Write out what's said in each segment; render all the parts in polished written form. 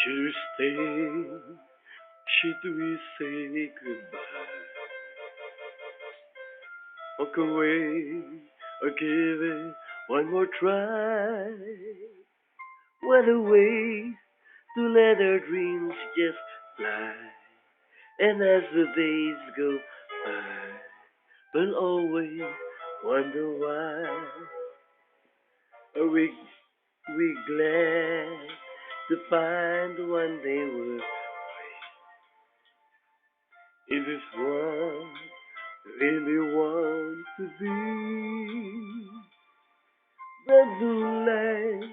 Should we stay? Should we say goodbye? Walk away or give it one more try? What a way to let our dreams just fly. And as the days go by, we'll always wonder why. Are we glad to find one day we're in this world really want to be. That's life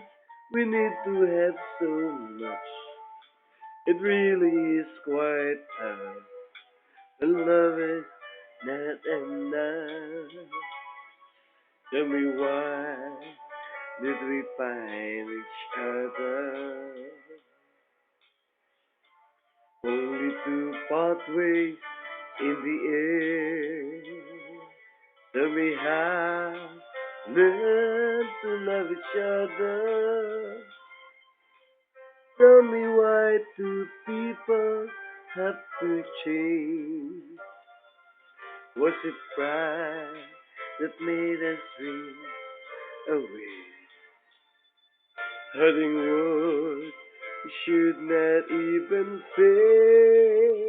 we need to have so much. It really is quite hard. And love is not enough. Tell me why did we find each other? Only two pathways in the air. Tell me how learn to love each other. Tell me why two people have to change. Was it pride that made us dream away? Hurting words we should not even say.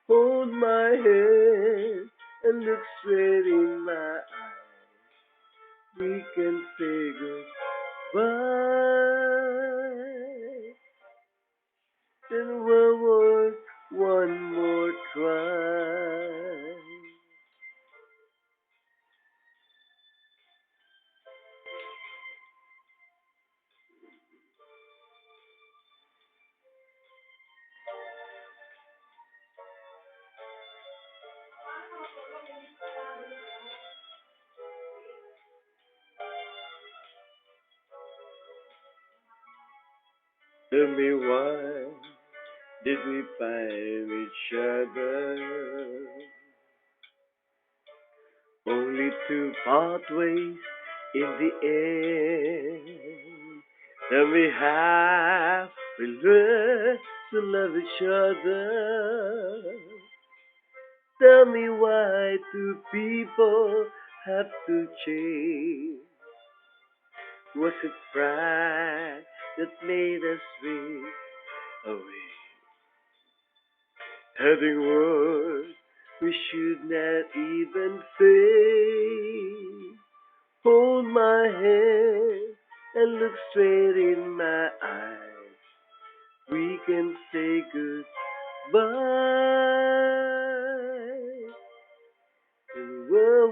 Hold my hand and look straight in my eyes. We can say goodbye. Then we'll work one more try. Tell me why did we find each other? Only two pathways in the air. Tell me how we learn to love each other. Tell me why two people have to change. Was it pride that made us swing away? Having words we should not even say. Hold my hand and look straight in my eyes. We can say goodbye. And we'll